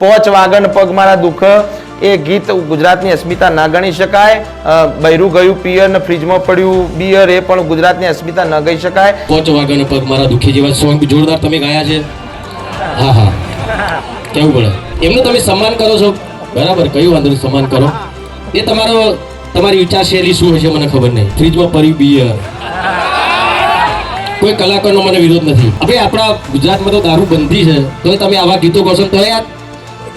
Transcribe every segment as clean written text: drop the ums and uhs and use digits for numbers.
પોચ વાગન પગ મારા દુઃખ એ ગીત ગુજરાતની અસ્મિતા ના ગણી શકાય। બૈરું ગયું પિયર ને ફ્રીજમાં પડ્યું બિયર એ પણ ગુજરાતની અસ્મિતા ન ગઈ શકાય। પોચ વાગન પગ મારા દુઃખી જેવા સોંગ જોરદાર તમે ગાયા છે। હા હા કેવું પડે એમનું તમે સન્માન કરો છો બરાબર, કયું વાંધો નહીં, સન્માન કરો। એ તમારી વિચારશૈલી શું હશે મને ખબર નહીં। ફ્રીજમાં પડ્યું બિયર, કોઈ કલાકારનો મને વિરોધ નથી। હવે આપણા ગુજરાતમાં તો દારૂ બંધી છે તો તમે આવા ગીતો કહો છો તો યાર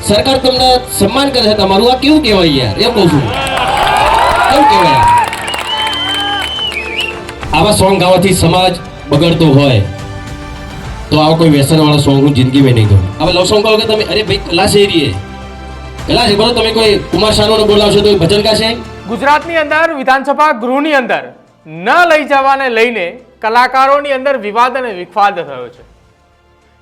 સરકાર તમને સન્માન કરે છે તમારું, આ કેવું કહેવાય યાર? એમ કહું છું, કેવું કહેવાય? આવા સોંગ ગાવાથી સમાજ બગડતો હોય તો આવા કોઈ વ્યસન વાળા સોંગ હું જિંદગીમાં નહીં ગાઉં। હવે લવ સોંગ ગાઓ કે તમે અરે ભાઈ કલા છે એરી કલા છે બરો, તમે કોઈ કુમાર શાનુને બોલાવશો તો ભજન ગાશે। ગુજરાતની અંદર વિધાનસભા ગૃહની અંદર ન લઈ જવાને લઈને કલાકારોની અંદર વિવાદ અને વિખવાદ થયો છે।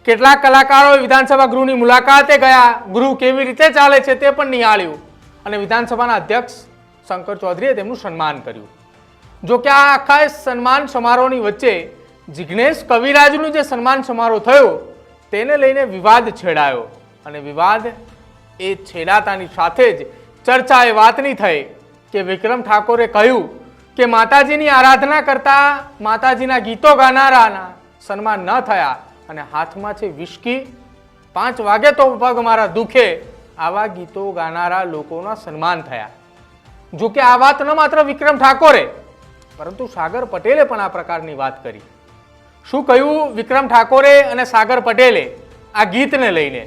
કેટલાક કલાકારો વિધાનસભા ગૃહની મુલાકાતે ગયા, ગૃહ કેવી રીતે ચાલે છે તે પણ નિહાળ્યું અને વિધાનસભાના અધ્યક્ષ શંકર ચૌધરીએ તેમનું સન્માન કર્યું। જો કે આ આખા સન્માન સમારોહની વચ્ચે જિગ્નેશ કવિરાજનું જે સન્માન સમારોહ થયો તેને લઈને વિવાદ છેડાયો અને વિવાદ એ છેડાતાની સાથે જ ચર્ચા એ વાતની થઈ કે વિક્રમ ઠાકોરે કહ્યું કે માતાજીની આરાધના કરતા માતાજીના ગીતો ગાનારાના સન્માન ન થયા અને હાથમાં છે વિસ્કી, 5 વાગે તો પગ મારા દુખે આવા ગીતો ગાનારા લોકોના સન્માન થયા। જો કે આ વાત ન માત્ર વિક્રમ ઠાકોરે પરંતુ સાગર પટેલે પણ આ પ્રકારની વાત કરી। શું કહ્યું વિક્રમ ઠાકોરે અને સાગર પટેલે આ ગીતને લઈને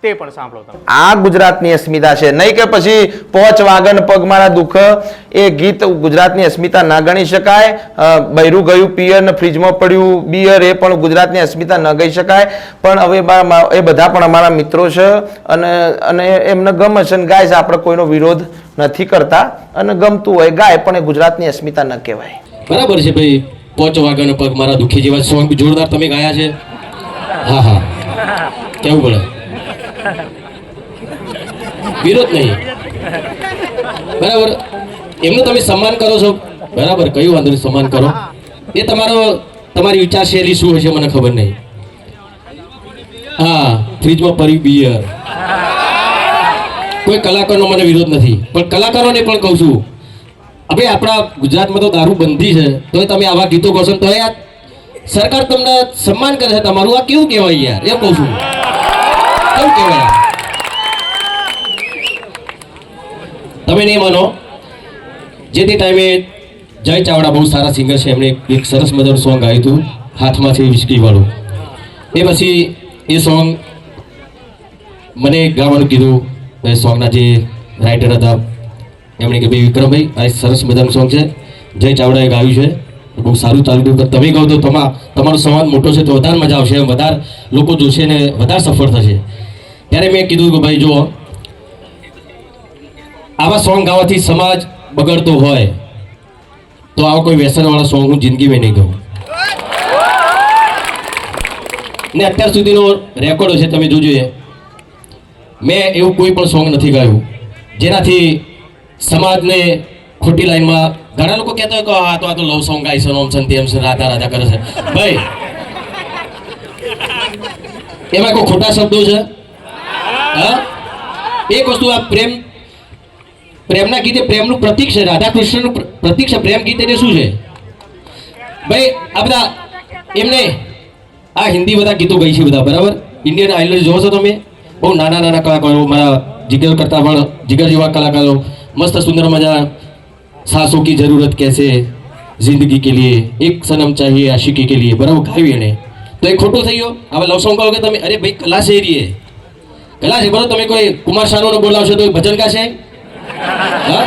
તે પણ સાંભળો તમે। આ ગુજરાતની અસ્મિતા છે, નહીં કે પછી પોચ વાગન પગ મારા દુઃખ એ ગીત ગુજરાતની અસ્મિતા ના ગણી શકાય। બૈરું ગયું પિયર ને ફ્રીજમાં પડ્યું બિયર એ પણ ગુજરાતની અસ્મિતા ન ગઈ શકાય। પણ હવે એ બધા પણ અમારા મિત્રો છે અને એમને ગમે છે ને ગાય છે, આપણે કોઈનો વિરોધ નથી કરતા અને ગમતું હોય ગાય, પણ એ ગુજરાતની અસ્મિતા ન કહેવાય। બરાબર છે ભાઈ, પોચ વાગન પગ મારા દુઃખી જેવા સોંગ જોરદાર તમે ગાયા છે। હા હા કેવું પડે વિરોધ નહીં બરાબર, એમનું તમે સન્માન કરો છો બરાબર, કયું વાંધો નહીં, સન્માન કરો। એ તમારી વિચારશૈલી શું હશે મને ખબર નહીં। હા ફ્રીજમાં પડ્યું બિયર, કોઈ કલાકારનો મને વિરોધ નથી, પણ કલાકારોને પણ કહું છું હવે આપણા ગુજરાતમાં તો દારૂ બંધી છે તો તમે આવા ગીતો કહો છો તો યાર સરકાર તમને સન્માન કરે છે તમારું, આ કેવું કહેવાય યાર? એમ કહું છું, કેવું કહેવાય? તમે નહીં માનો, જે તે ટાઈમે જય ચાવડા બહુ સારા સિંગર છે, એમણે એક સરસ મજાનું સોંગ ગાયું હતું હાથમાં છે વિસ્કી વાળું। એ પછી એ સોંગ મને ગાવાનું કીધું, એ સોંગના જે રાઇટર હતા એમણે કે ભાઈ વિક્રમભાઈ આ સરસ મજાનું સોંગ છે, જય ચાવડાએ ગાયું છે, બહુ સારું ચાલ્યું, પણ તમે ગાઓ તો તમારો સંવાદ મોટો છે તો વધારે મજા આવશે, વધારે લોકો જોશે ને વધારે સફળ થશે। ત્યારે મેં કીધું કે ભાઈ જો આવા સોંગ ગાવાથી સમાજ બગડતો હોય તો આવા કોઈ વ્યસન વાળા સોંગ હું જિંદગીમાં નહીં ગાઉં। ને અત્યાર સુધીનો રેકોર્ડ છે તમે જોજો, મેં એવું કોઈ પણ સોંગ નથી ગાયું જેનાથી સમાજને ખોટી લાઈનમાં, ઘણા લોકો કહેતા હોય કે આ તો લવ સોંગ ગાય છે, ઓમ છે તેમ છે, રાધા રાધા કરે છે, ભાઈ એમાં કોઈ ખોટા શબ્દો છે? હા, એક વસ્તુ આ પ્રેમના ગીતે પ્રેમનું પ્રતીક છે, રાધા કૃષ્ણનું પ્રતીક છે, પ્રેમ ગીત એટલે શું છે ભાઈ? આ બધા એમને આ હિન્દી બધા ગીતો ગઈ છે બધા બરાબર, ઇન્ડિયન આઇડલ જોવો છો તમે, બહુ નાના નાના કલાકારો, મારા જીગર કરતા પણ જીગર જેવા કલાકારો મસ્ત સુંદર મજા, સાસોं की जरूरत कैसे जिंदगी के लिए, एक सनम चाहिए आशिकी के लिए, બરાબર ગાયું એને, તો એ ખોટું થઈ ગયું। હવે લવ સોંગ કહો કે તમે અરે ભાઈ કલા છે એરી કલા છે બરાબર, તમે કોઈ કુમાર શાનુને બોલાવશો તો ભજન ગાશે। હા